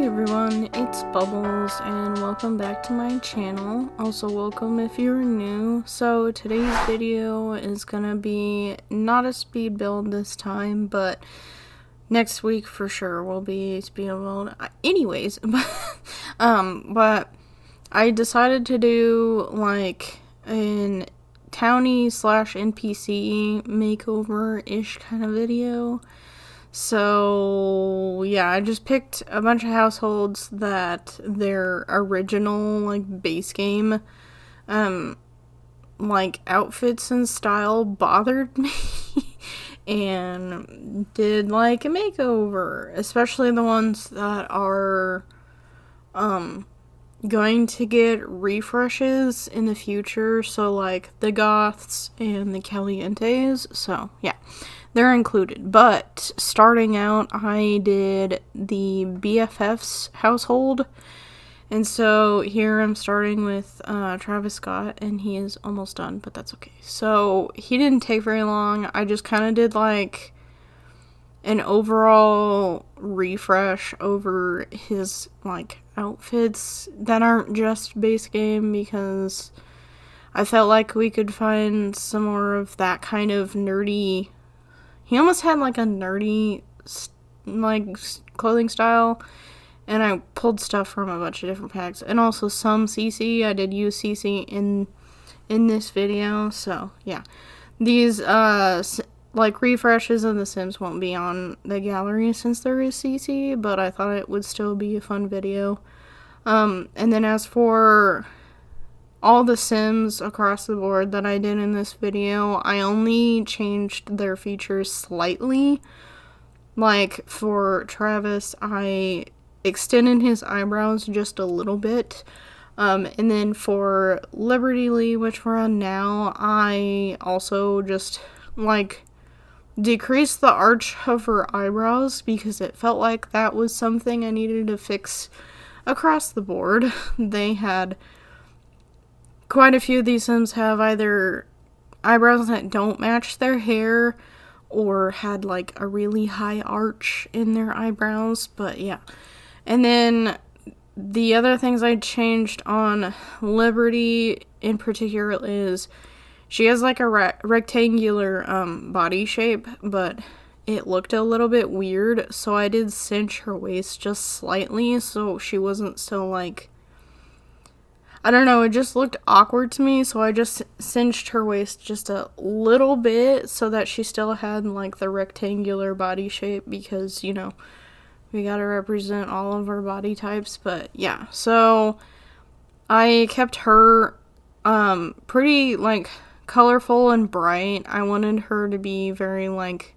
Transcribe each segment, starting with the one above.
everyone, it's Bubbles and welcome back to my channel. Also welcome if you're new. So today's video is gonna be not a speed build this time, but next week for sure will be speed build. Anyways, but I decided to do like an Townies / NPC makeover-ish kind of video. So, yeah, I just picked a bunch of households that their original, like, base game, like, outfits and style bothered me, and did, like, a makeover, especially the ones that are, going to get refreshes in the future, so, like, the Goths and the Calientes, so, yeah. They're included, but starting out, I did the BFF's household, and so here I'm starting with Travis Scott, and he is almost done, but that's okay. So he didn't take very long. I just kind of did like an overall refresh over his like outfits that aren't just base game, because I felt like we could find some more of that kind of nerdy. He almost had, like, a nerdy, like, clothing style, and I pulled stuff from a bunch of different packs, and also some CC. I did use CC in this video, so, yeah. These, like, refreshes of The Sims won't be on the gallery since there is CC, but I thought it would still be a fun video. And then as for all the Sims across the board that I did in this video, I only changed their features slightly. Like, for Travis, I extended his eyebrows just a little bit. And then for Liberty Lee, which we're on now, I also just, like, decreased the arch of her eyebrows because it felt like that was something I needed to fix across the board. They had quite a few of these Sims have either eyebrows that don't match their hair or had like a really high arch in their eyebrows, but yeah. And then the other things I changed on Liberty in particular is she has like a rectangular body shape, but it looked a little bit weird, so I did cinch her waist just slightly so she wasn't so like, I don't know, it just looked awkward to me, so I just cinched her waist just a little bit so that she still had, like, the rectangular body shape, because, you know, we gotta represent all of our body types, but yeah. So I kept her pretty, like, colorful and bright. I wanted her to be very, like,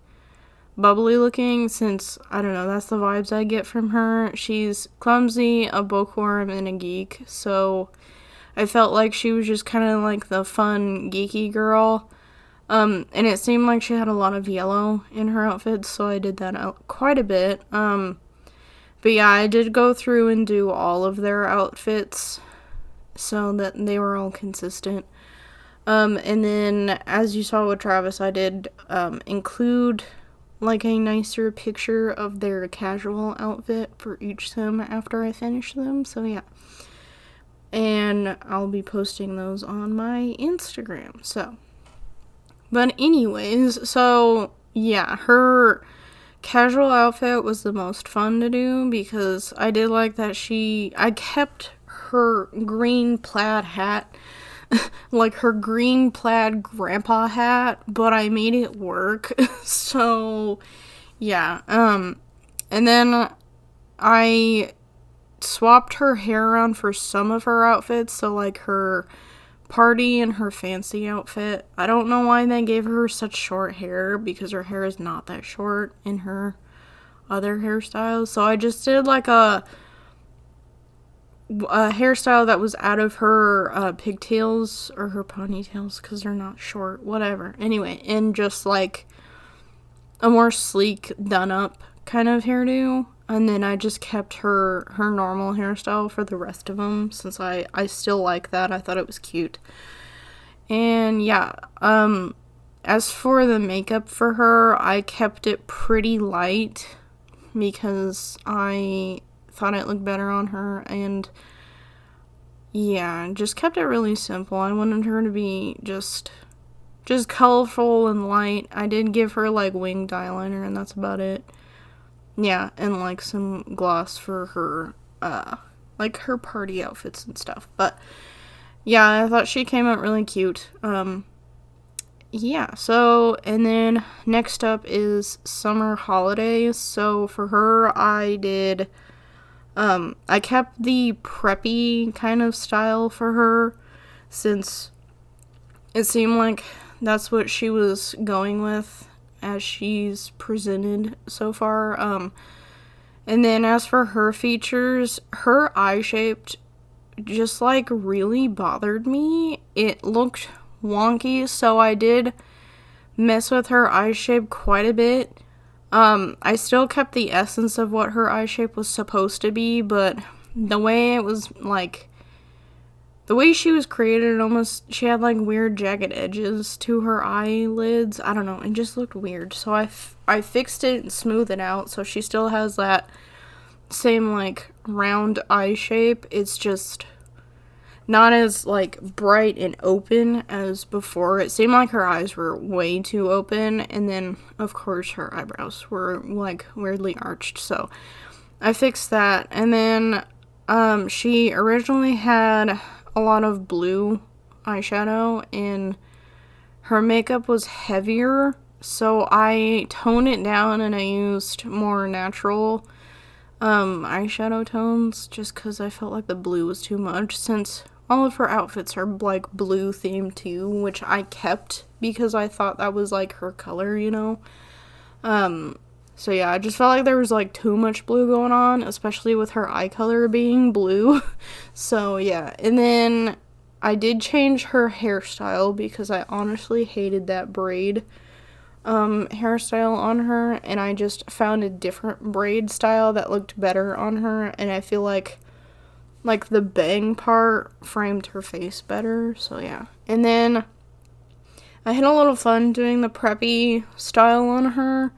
bubbly looking, since, I don't know, that's the vibes I get from her. She's clumsy, a bookworm, and a geek, so I felt like she was just kind of like the fun, geeky girl. And it seemed like she had a lot of yellow in her outfits, so I did that out quite a bit. But yeah, I did go through and do all of their outfits so that they were all consistent. And then, as you saw with Travis, I did include like a nicer picture of their casual outfit for each Sim after I finished them, so yeah. And I'll be posting those on my Instagram, so. But anyways, so, yeah, her casual outfit was the most fun to do, because I did like that I kept her green plaid hat, like her green plaid grandpa hat, but I made it work, so, yeah. And then I swapped her hair around for some of her outfits, so like her party and her fancy outfit. I don't know why they gave her such short hair, because her hair is not that short in her other hairstyles, so I just did like a hairstyle that was out of her pigtails or her ponytails, because they're not short, whatever. Anyway, and just like a more sleek, done up kind of hairdo. And then I just kept her normal hairstyle for the rest of them, since I still like that. I thought it was cute. And yeah, as for the makeup for her, I kept it pretty light, because I thought it looked better on her, and yeah, just kept it really simple. I wanted her to be just colorful and light. I did give her, like, winged eyeliner, and that's about it. Yeah, and, like, some gloss for her, like, her party outfits and stuff. But, yeah, I thought she came out really cute. Yeah, so, and then next up is summer holidays. So, for her, I did, I kept the preppy kind of style for her, since it seemed like that's what she was going with as she's presented so far. And then as for her features, her eye shape just, like, really bothered me. It looked wonky, so I did mess with her eye shape quite a bit. I still kept the essence of what her eye shape was supposed to be, but the way it was, like, the way she was created, she had, like, weird jagged edges to her eyelids. I don't know, it just looked weird. So I fixed it and smoothed it out, so she still has that same, like, round eye shape. It's just not as, like, bright and open as before. It seemed like her eyes were way too open, and then, of course, her eyebrows were, like, weirdly arched, so I fixed that. And then, she originally had a lot of blue eyeshadow, and her makeup was heavier, so I toned it down and I used more natural eyeshadow tones, just because I felt like the blue was too much, since all of her outfits are, like, blue themed too, which I kept because I thought that was, like, her color, you know. So yeah, I just felt like there was, like, too much blue going on, especially with her eye color being blue. So yeah, and then I did change her hairstyle because I honestly hated that braid hairstyle on her, and I just found a different braid style that looked better on her, and I feel like the bang part framed her face better. So yeah, and then I had a little fun doing the preppy style on her.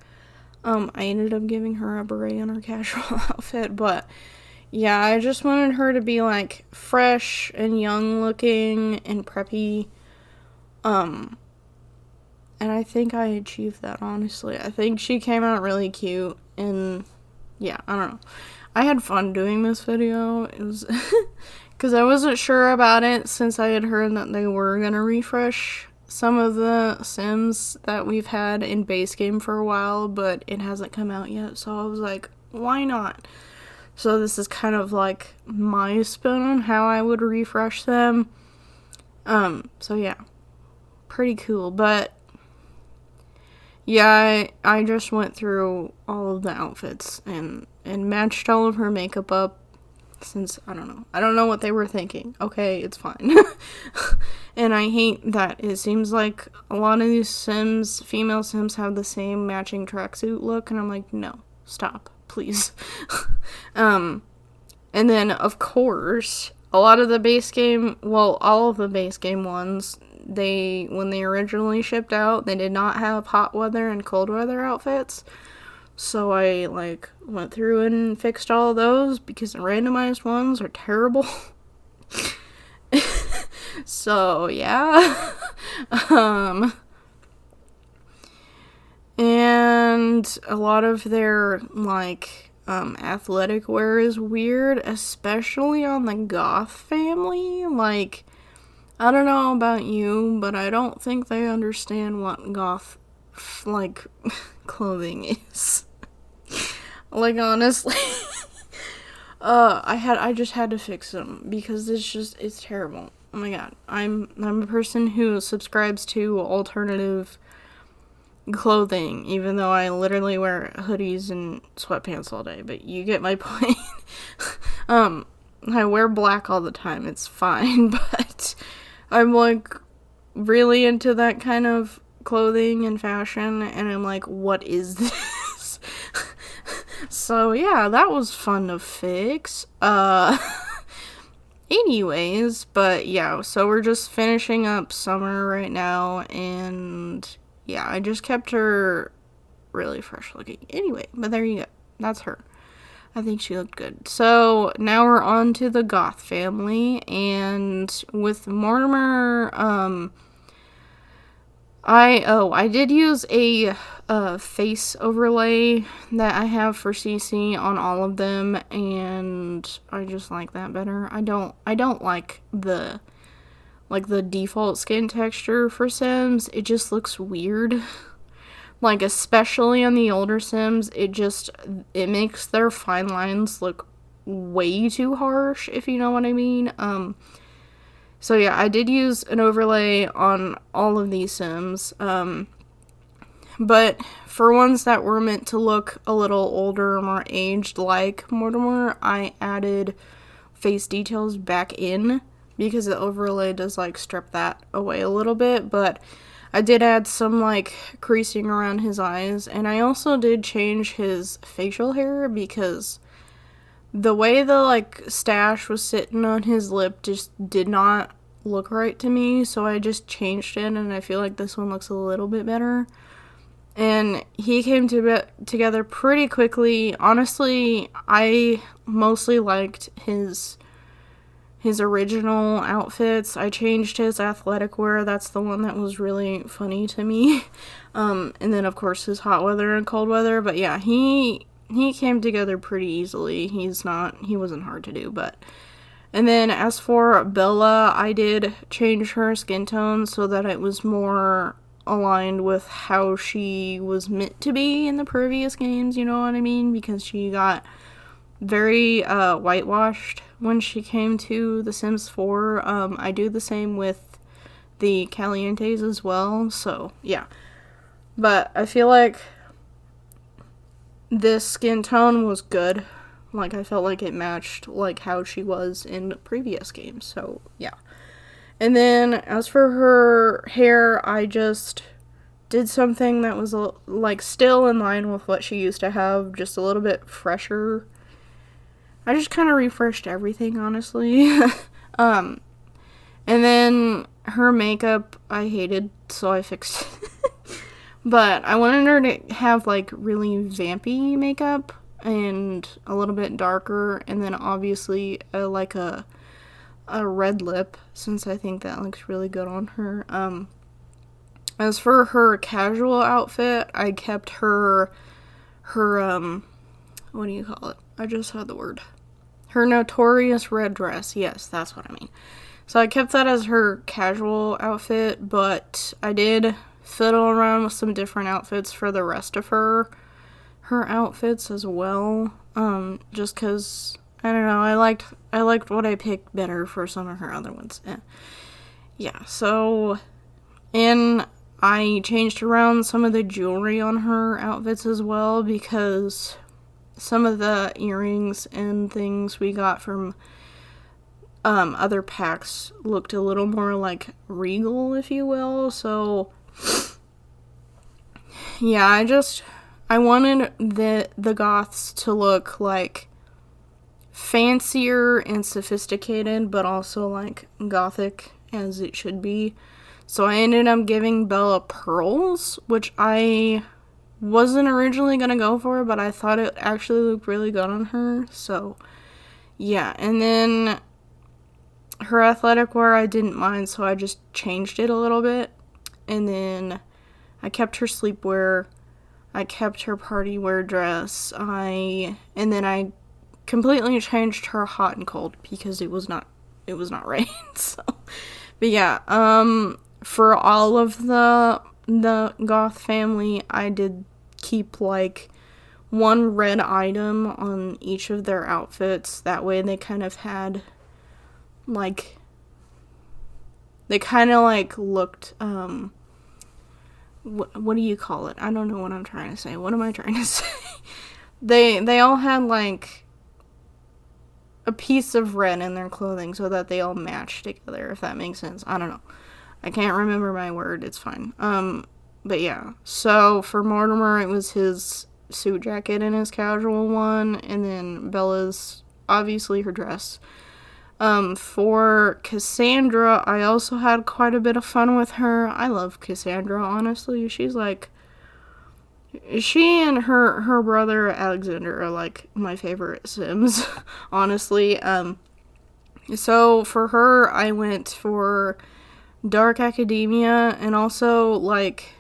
I ended up giving her a beret on her casual outfit, but yeah, I just wanted her to be, like, fresh and young looking and preppy. And I think I achieved that, honestly. I think she came out really cute, and yeah, I don't know. I had fun doing this video. It was because I wasn't sure about it, since I had heard that they were gonna refresh some of the Sims that we've had in base game for a while, but it hasn't come out yet, so I was like, why not? So this is kind of like my spin on how I would refresh them. So yeah, pretty cool. But yeah, I just went through all of the outfits and matched all of her makeup up, since I don't know what they were thinking. Okay, it's fine. And I hate that it seems like a lot of these Sims, female Sims, have the same matching tracksuit look, and I'm like, no, stop, please. And then, of course, all of the base game ones, when they originally shipped out, they did not have hot weather and cold weather outfits. So I, like, went through and fixed all of those, because the randomized ones are terrible. So, yeah. And a lot of their, like, athletic wear is weird, especially on the Goth family. Like, I don't know about you, but I don't think they understand what Goth, like, clothing is. Like, honestly. I just had to fix them, because it's terrible. Oh my god. I'm a person who subscribes to alternative clothing, even though I literally wear hoodies and sweatpants all day, but you get my point. I wear black all the time, it's fine, but I'm, like, really into that kind of clothing and fashion, and I'm like, what is this? So yeah, that was fun to fix. Anyways, but yeah, so we're just finishing up summer right now, and yeah, I just kept her really fresh looking. Anyway, but there you go. That's her. I think she looked good. So now we're on to the Goth family, and with Mortimer, I did use a face overlay that I have for CC on all of them, and I just like that better. I don't like the default skin texture for Sims. It just looks weird. Like, especially on the older Sims, it makes their fine lines look way too harsh, if you know what I mean. So yeah, I did use an overlay on all of these Sims. But for ones that were meant to look a little older, more aged, like Mortimer, I added face details back in, because the overlay does, like, strip that away a little bit, but I did add some, like, creasing around his eyes, and I also did change his facial hair, because the way the, like, stash was sitting on his lip just did not look right to me, so I just changed it, and I feel like this one looks a little bit better. And he came together pretty quickly. Honestly, I mostly liked his original outfits. I changed his athletic wear. That's the one that was really funny to me. And then, of course, his hot weather and cold weather. But yeah, he came together pretty easily. He wasn't hard to do, but... And then as for Bella, I did change her skin tone so that it was more aligned with how she was meant to be in the previous games, you know what I mean? Because she got very whitewashed when she came to The Sims 4. I do the same with the Calientes as well, so yeah. But I feel like this skin tone was good. Like, I felt like it matched, like, how she was in the previous games, so yeah. And then, as for her hair, I just did something that was, like, still in line with what she used to have, just a little bit fresher. I just kind of refreshed everything, honestly. And then her makeup, I hated, so I fixed it. But I wanted her to have, like, really vampy makeup and a little bit darker, and then obviously like a red lip, since I think that looks really good on her. As for her casual outfit, I kept her what do you call it? I just had the word. Her notorious red dress. Yes, that's what I mean. So I kept that as her casual outfit, but I did fiddle around with some different outfits for the rest of her outfits as well. Just because, I don't know, I liked what I picked better for some of her other ones. Yeah, so, and I changed around some of the jewelry on her outfits as well, because some of the earrings and things we got from other packs looked a little more like regal, if you will. So yeah, I wanted the Goths to look like fancier and sophisticated, but also like gothic as it should be. So I ended up giving Bella pearls, which I wasn't originally gonna go for, but I thought it actually looked really good on her. So yeah, and then her athletic wear I didn't mind, so I just changed it a little bit. And then I kept her sleepwear. I kept her party wear dress. And then I completely changed her hot and cold because it was not right. So, but yeah, for all of the Goth family, I did keep like one red item on each of their outfits. That way they kind of had like, they kind of like looked, what do you call it? I don't know what I'm trying to say. What am I trying to say? They all had like a piece of red in their clothing so that they all matched together, if that makes sense. I don't know. I can't remember my word. It's fine. But yeah. So for Mortimer, it was his suit jacket and his casual one, and then Bella's obviously her dress. For Cassandra, I also had quite a bit of fun with her. I love Cassandra, honestly. She's like She and her brother Alexander are like my favorite Sims, honestly. So for her, I went for Dark Academia and also like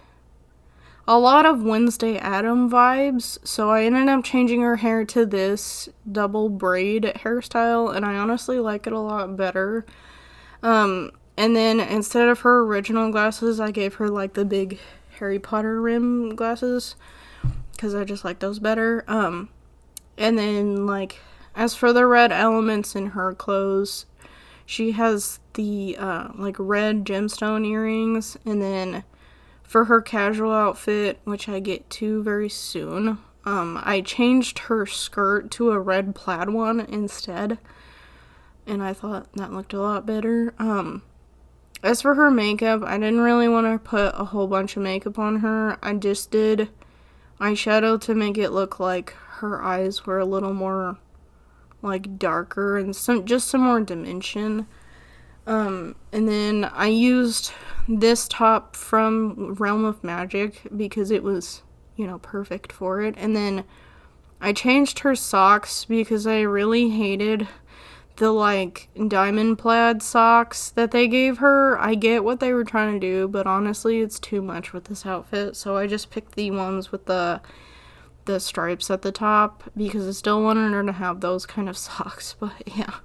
a lot of Wednesday Adam vibes. So I ended up changing her hair to this double braid hairstyle, and I honestly like it a lot better. And then instead of her original glasses, I gave her like the big Harry Potter rim glasses because I just like those better. And then like as for the red elements in her clothes, she has the like red gemstone earrings, and then for her casual outfit, which I get to very soon, I changed her skirt to a red plaid one instead, and I thought that looked a lot better. As for her makeup, I didn't really want to put a whole bunch of makeup on her. I just did eyeshadow to make it look like her eyes were a little more like darker and some more dimension. And then I used this top from Realm of Magic because it was, perfect for it. And then I changed her socks because I really hated the like diamond plaid socks that they gave her. I get what they were trying to do, but honestly it's too much with this outfit, so I just picked the ones with the stripes at the top because I still wanted her to have those kind of socks. But yeah,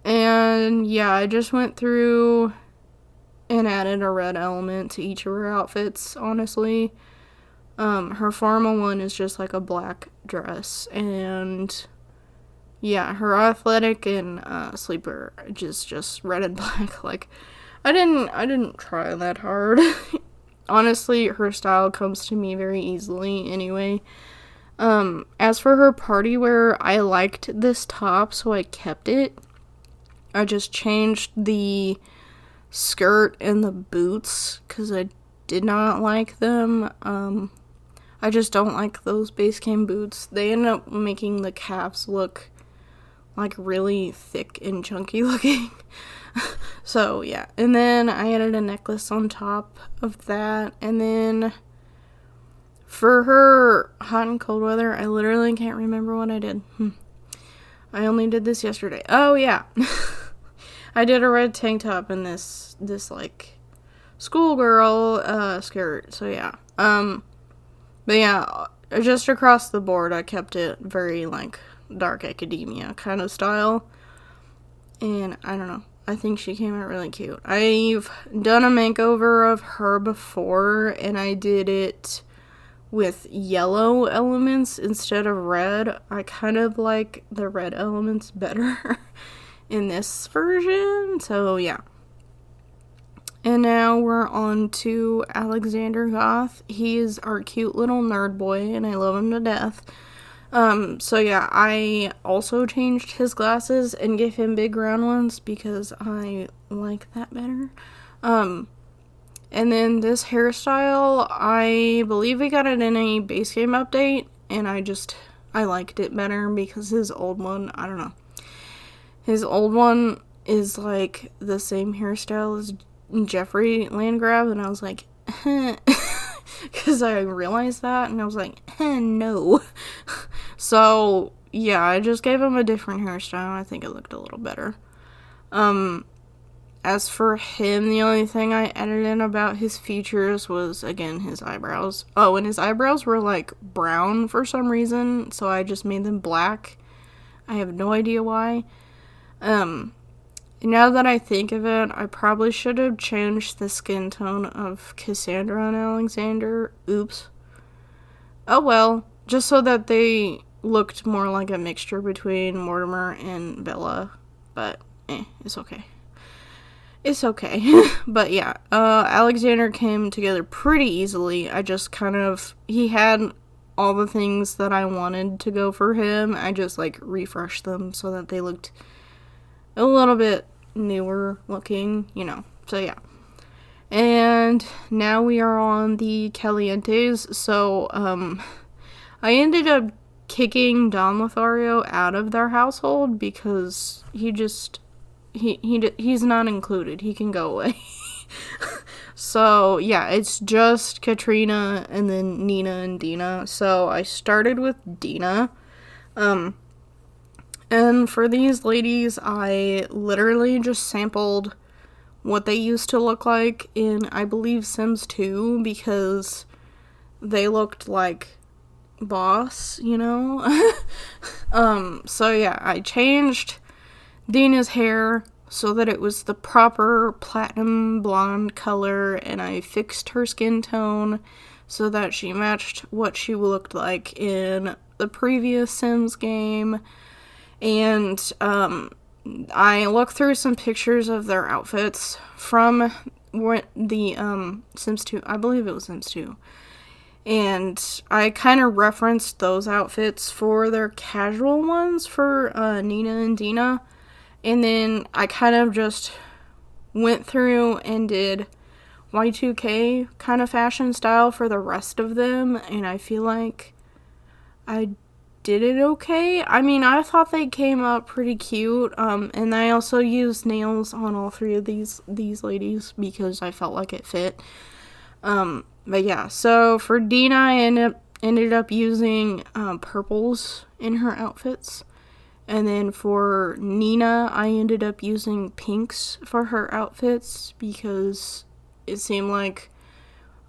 and yeah, I just went through and added a red element to each of her outfits, honestly. Her formal one is just like a black dress, and yeah, her athletic and sleeper just red and black. Like, I didn't try that hard. Honestly, her style comes to me very easily anyway. As for her party wear, I liked this top, so I kept it. I just changed the skirt and the boots because I did not like them. I just don't like those base game boots. They end up making the calves look like really thick and chunky looking. So yeah, and then I added a necklace on top of that, and then for her hot and cold weather, I literally can't remember what I did. I only did this yesterday. Oh yeah. I did a red tank top and this like schoolgirl skirt. So yeah. But yeah, just across the board I kept it very like Dark Academia kind of style. And I don't know, I think she came out really cute. I've done a makeover of her before, and I did it with yellow elements instead of red. I kind of like the red elements better in this version, so yeah. And now we're on to Alexander Goth. He is our cute little nerd boy, and I love him to death. So yeah, I also changed his glasses and gave him big round ones because I like that better. And then this hairstyle, I believe we got it in a base game update, and I liked it better because his old one, I don't know. His old one is like the same hairstyle as Jeffrey Landgraabs, and I was like, because I realized that, and I was like, no. So, yeah, I just gave him a different hairstyle. I think it looked a little better. As for him, the only thing I added in about his features was, again, his eyebrows. Oh, and his eyebrows were, like, brown for some reason, so I just made them black. I have no idea why. Now that I think of it, I probably should have changed the skin tone of Cassandra and Alexander. Oops. Oh well, just so that they looked more like a mixture between Mortimer and Bella. But, it's okay. It's okay. But yeah, Alexander came together pretty easily. I just he had all the things that I wanted to go for him. I just, like, refreshed them so that they looked a little bit newer looking, so yeah. And now we are on the Calientes. So, I ended up kicking Don Lothario out of their household because he's not included. He can go away. So, yeah, it's just Katrina and then Nina and Dina. So, I started with Dina. And for these ladies, I literally just sampled what they used to look like in, I believe, Sims 2, because they looked like boss, you know? So yeah, I changed Dina's hair so that it was the proper platinum blonde color, and I fixed her skin tone so that she matched what she looked like in the previous Sims game. And I looked through some pictures of their outfits from the Sims 2. I believe it was Sims 2. And I kind of referenced those outfits for their casual ones for Nina and Dina. And then I kind of just went through and did Y2K kind of fashion style for the rest of them. And I feel like I did it okay. I mean, I thought they came out pretty cute. And I also used nails on all three of these ladies because I felt like it fit. But yeah, so for Dina, I ended up using purples in her outfits. And then for Nina, I ended up using pinks for her outfits because it seemed like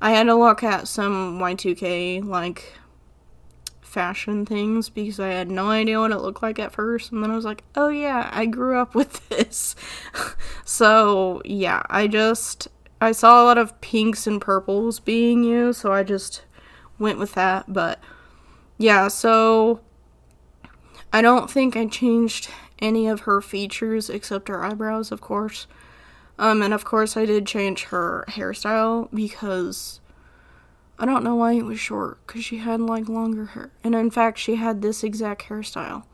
I had to look at some Y2K, like, fashion things because I had no idea what it looked like at first. And then I was like, oh yeah, I grew up with this. So yeah, I saw a lot of pinks and purples being used, so I just went with that. But yeah, so I don't think I changed any of her features except her eyebrows, of course. And of course I did change her hairstyle because I don't know why it was short, because she had like longer hair. And in fact, she had this exact hairstyle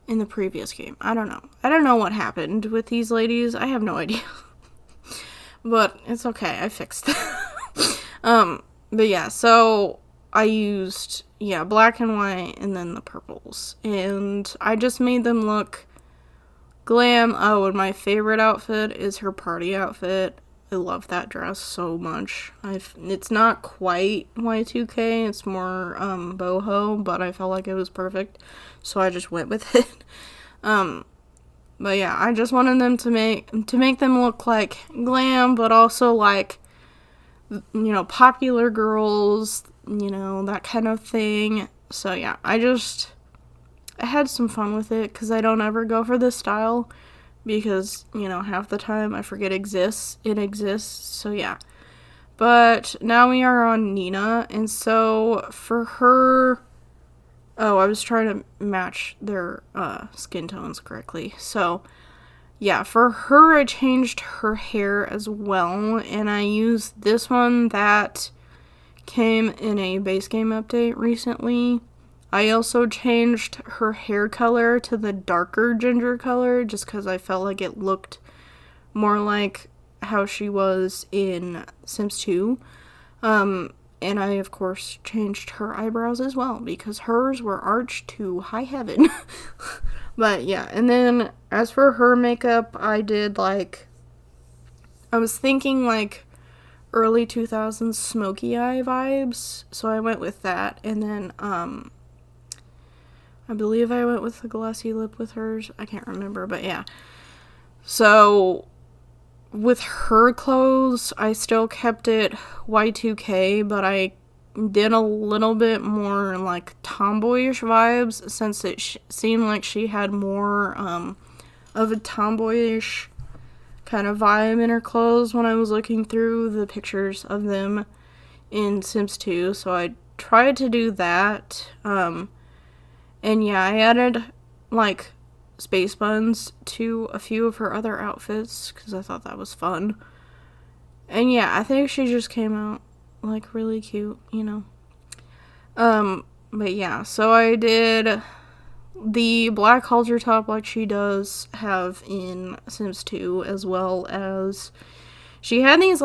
in the previous game. I don't know what happened with these ladies. I have no idea. But it's okay, I fixed it. But yeah, so I used, black and white and then the purples. And I just made them look glam. Oh, and my favorite outfit is her party outfit. I love that dress so much. It's not quite Y2K, it's more boho, but I felt like it was perfect, so I just went with it. But yeah, I just wanted them to make them look like glam, but also like, popular girls, that kind of thing. So yeah, I had some fun with it because I don't ever go for this style because, half the time I forget it exists. So yeah. But now we are on Nina, and so for her, I was trying to match their skin tones correctly. So, yeah, for her, I changed her hair as well. And I used this one that came in a base game update recently. I also changed her hair color to the darker ginger color just because I felt like it looked more like how she was in Sims 2. And I, of course, changed her eyebrows as well, because hers were arched to high heaven. But, yeah, and then, as for her makeup, I did, I was thinking, early 2000s smoky eye vibes, so I went with that, and then, I believe I went with the glossy lip with hers. I can't remember, but yeah. So, with her clothes, I still kept it Y2K, but I did a little bit more, tomboyish vibes, since it seemed like she had more, of a tomboyish kind of vibe in her clothes when I was looking through the pictures of them in Sims 2, so I tried to do that, and yeah, I added, space buns to a few of her other outfits, because I thought that was fun. And yeah, I think she just came out, really cute, But yeah, so I did the black halter top like she does have in Sims 2, as well as she had these,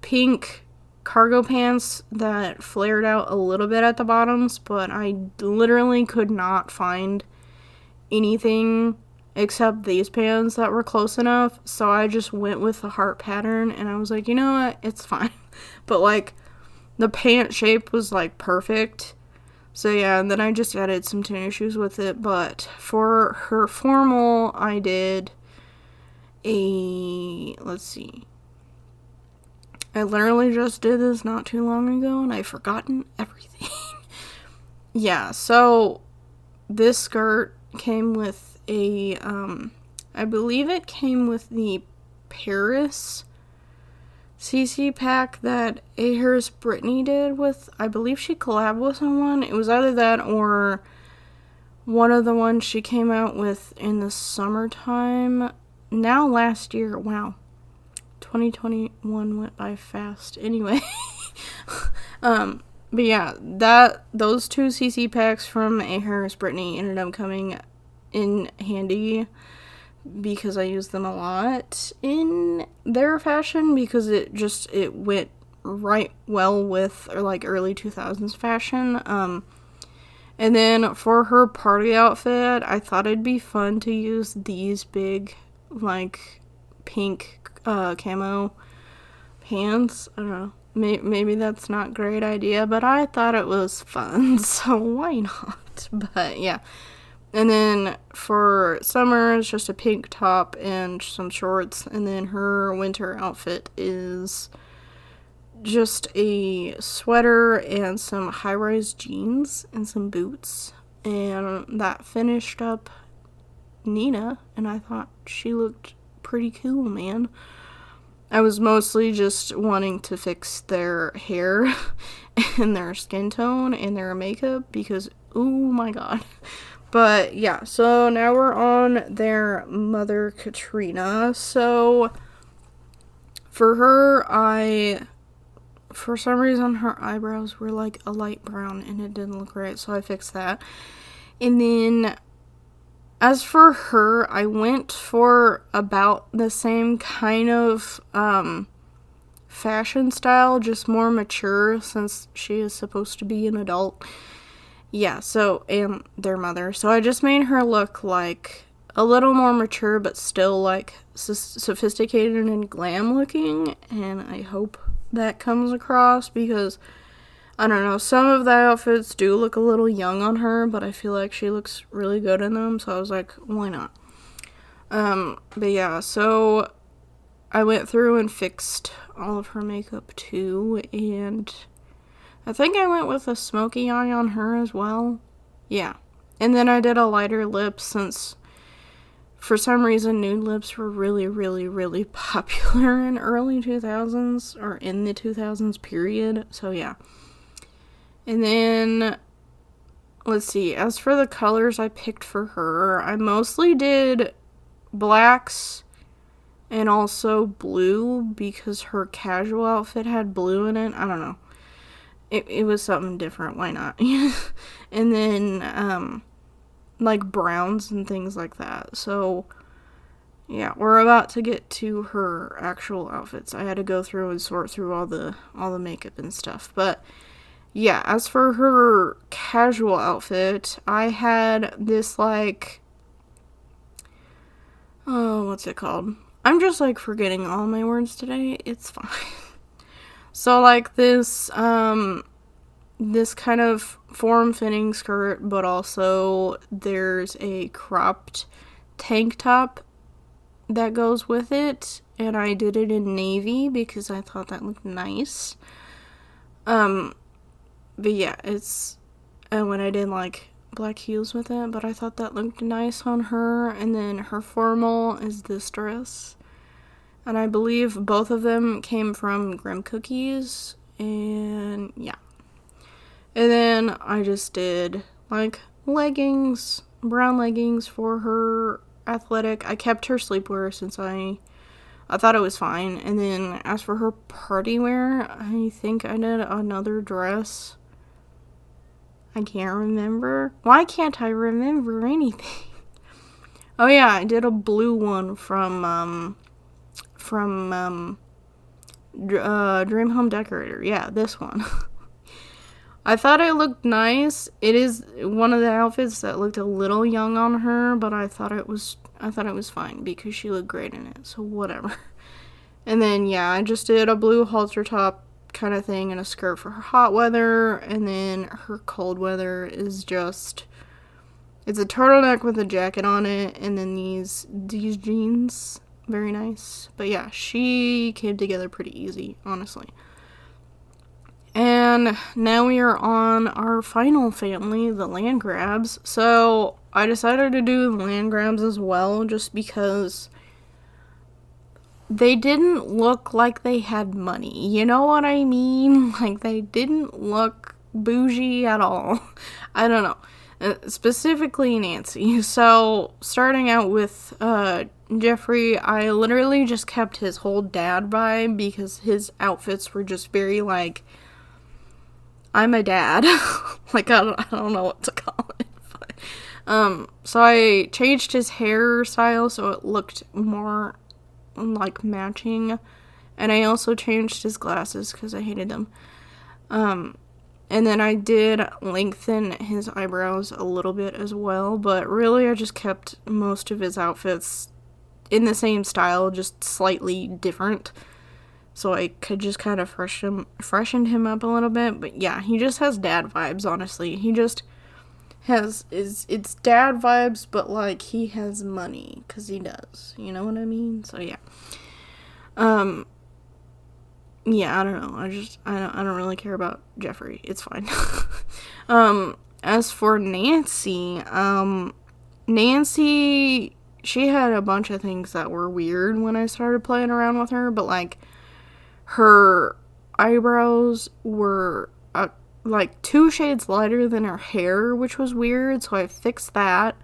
pink cargo pants that flared out a little bit at the bottoms, but I literally could not find anything except these pants that were close enough. So I just went with the heart pattern, and I was like, you know what, it's fine. But like, the pant shape was like perfect. So yeah, and then I just added some tennis shoes with it. But for her formal, I did let's see. I literally just did this not too long ago, and I've forgotten everything. Yeah, so this skirt came with I believe it came with the Paris CC pack that Ahers Brittany did with, I believe she collabed with someone. It was either that or one of the ones she came out with in the summertime. Now last year, wow. 2021 went by fast. Anyway. But yeah, those two CC packs from Ahers Brittany ended up coming in handy because I use them a lot in their fashion, because it went right well with like early 2000s fashion. And then for her party outfit, I thought it'd be fun to use these big like pink camo pants. I don't know, maybe that's not a great idea, but I thought it was fun, so why not? But yeah. And then for summer, it's just a pink top and some shorts. And then her winter outfit is just a sweater and some high-rise jeans and some boots. And that finished up Nina, and I thought she looked pretty cool, man. I was mostly just wanting to fix their hair and their skin tone and their makeup because, oh my god. But yeah, so now we're on their Mother Katrina. So for her, for some reason her eyebrows were like a light brown and it didn't look right, so I fixed that. And then as for her, I went for about the same kind of fashion style, just more mature since she is supposed to be an adult. Yeah, so, and their mother. So I just made her look like a little more mature, but still like sophisticated and glam looking. And I hope that comes across because, I don't know, some of the outfits do look a little young on her, but I feel like she looks really good in them. So I was like, why not? But yeah, so I went through and fixed all of her makeup too, and I think I went with a smoky eye on her as well. Yeah. And then I did a lighter lip since for some reason nude lips were really, really, really popular in early 2000s or in the 2000s period. So yeah. And then, let's see. As for the colors I picked for her, I mostly did blacks and also blue because her casual outfit had blue in it. I don't know. It was something different, why not? And then, like, browns and things like that. So, yeah, we're about to get to her actual outfits. I had to go through and sort through all the makeup and stuff. But, yeah, as for her casual outfit, I had this, like, oh, what's it called? I'm just, like, forgetting all my words today. It's fine. So, like, this kind of form-fitting skirt, but also there's a cropped tank top that goes with it, and I did it in navy because I thought that looked nice. But yeah, it's, when I did, like, black heels with it, but I thought that looked nice on her, and then her formal is this dress. And I believe both of them came from Grim Cookies. And yeah. And then I just did like leggings, brown leggings for her athletic. I kept her sleepwear since I thought it was fine. And then as for her party wear, I think I did another dress. I can't remember. Why can't I remember anything? Oh yeah, I did a blue one from Dream Home Decorator. Yeah, this one. I thought it looked nice. It is one of the outfits that looked a little young on her, but I thought it was I thought it was fine because she looked great in it, so whatever. And then, yeah, I just did a blue halter top kind of thing and a skirt for her hot weather, and then her cold weather is just, it's a turtleneck with a jacket on it, and then these jeans, very nice. But yeah, she came together pretty easy, honestly. And now we are on our final family, the Landgraabs. So I decided to do the Landgraabs as well, just because they didn't look like they had money. You know what I mean? Like, they didn't look bougie at all. I don't know. Specifically Nancy. So, starting out with Jeffrey, I literally just kept his whole dad vibe because his outfits were just very, like, I'm a dad. Like, I don't know what to call it. But, so I changed his hairstyle so it looked more like matching, and I also changed his glasses because I hated them. And then I did lengthen his eyebrows a little bit as well, but really I just kept most of his outfits in the same style, just slightly different, so I could just kind of freshened him up a little bit. But yeah, he just has dad vibes, honestly. He just it's dad vibes, but like he has money, because he does, you know what I mean? So yeah. Yeah, I don't know, I don't really care about Jeffrey, it's fine. As for Nancy, Nancy, she had a bunch of things that were weird when I started playing around with her, but like, her eyebrows were like 2 shades lighter than her hair, which was weird, so I fixed that.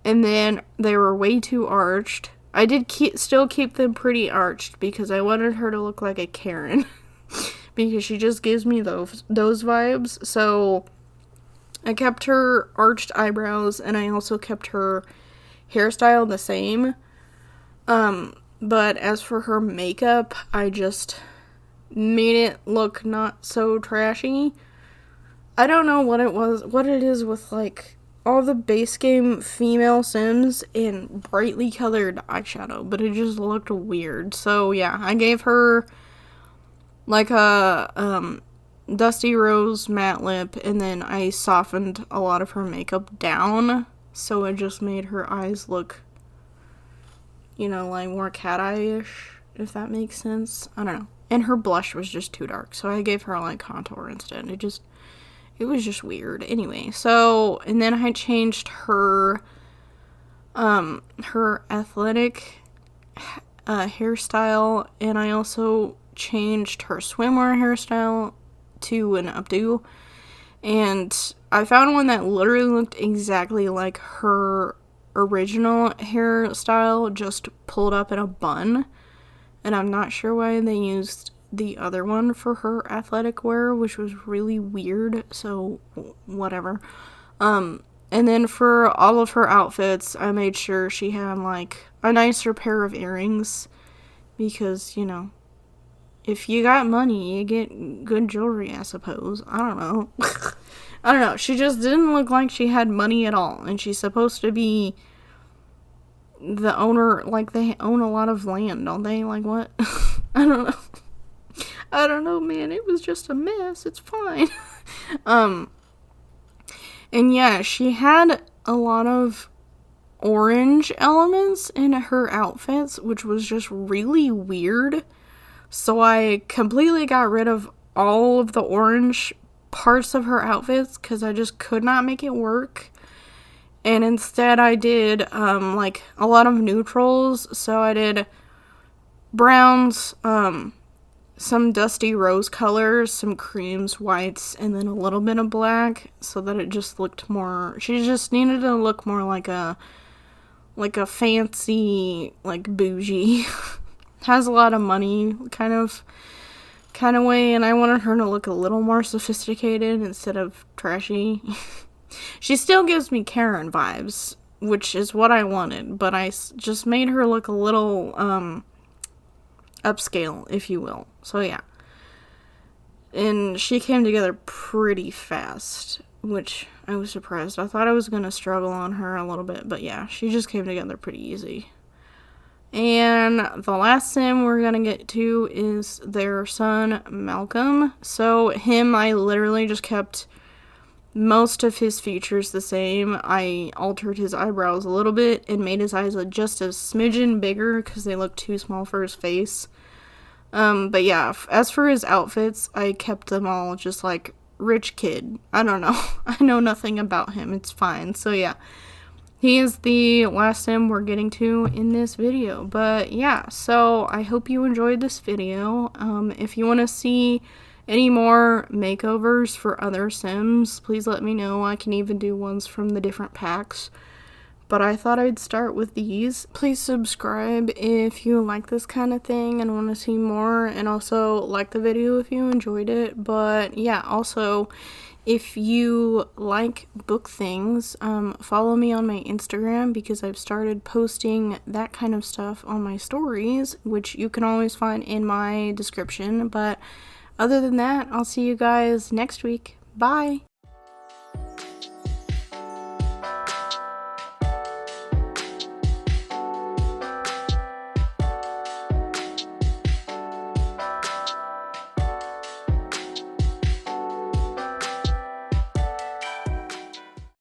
And then they were way too arched. I did still keep them pretty arched because I wanted her to look like a Karen. Because she just gives me those vibes. So I kept her arched eyebrows, and I also kept her hairstyle the same. But as for her makeup, I just made it look not so trashy. I don't know what it is with, like, all the base game female Sims in brightly colored eyeshadow, but it just looked weird. So yeah, I gave her like a dusty rose matte lip, and then I softened a lot of her makeup down, so it just made her eyes look, you know, like more cat eye-ish, if that makes sense. I don't know. And her blush was just too dark, so I gave her like contour instead. It was just weird. Anyway, so, and then I changed her athletic hairstyle, and I also changed her swimwear hairstyle to an updo, and I found one that literally looked exactly like her original hairstyle, just pulled up in a bun, and I'm not sure why they used the other one for her athletic wear, which was really weird, so whatever. And then for all of her outfits, I made sure she had, like, a nicer pair of earrings, because, you know, if you got money, you get good jewelry, I suppose. I don't know. I don't know, she just didn't look like she had money at all, and she's supposed to be the owner, like, they own a lot of land, don't they? Like, what? I don't know. I don't know, man. It was just a mess. It's fine. And yeah, she had a lot of orange elements in her outfits, which was just really weird. So I completely got rid of all of the orange parts of her outfits because I just could not make it work. And instead I did, like, a lot of neutrals. So I did browns, some dusty rose colors, some creams, whites, and then a little bit of black, so that it just looked more, she just needed to look more like a fancy, like, bougie, has a lot of money kind of way, and I wanted her to look a little more sophisticated instead of trashy. She still gives me Karen vibes, which is what I wanted, but I just made her look a little, upscale, if you will. So yeah. And she came together pretty fast. which I was surprised. I thought I was going to struggle on her a little bit, but yeah, she just came together pretty easy. And the last sim we're going to get to is their son, Malcolm. So him, I literally just kept most of his features the same. I altered his eyebrows a little bit and made his eyes just a smidgen bigger because they look too small for his face. But yeah, as for his outfits, I kept them all just like rich kid. I don't know. I know nothing about him. It's fine. So yeah, he is the last sim we're getting to in this video. But yeah, so I hope you enjoyed this video. If you want to see any more makeovers for other sims, please let me know. I can even do ones from the different packs. But I thought I'd start with these. Please subscribe if you like this kind of thing and want to see more. And also like the video if you enjoyed it. But yeah, also if you like book things, follow me on my Instagram because I've started posting that kind of stuff on my stories, which you can always find in my description. But other than that, I'll see you guys next week. Bye!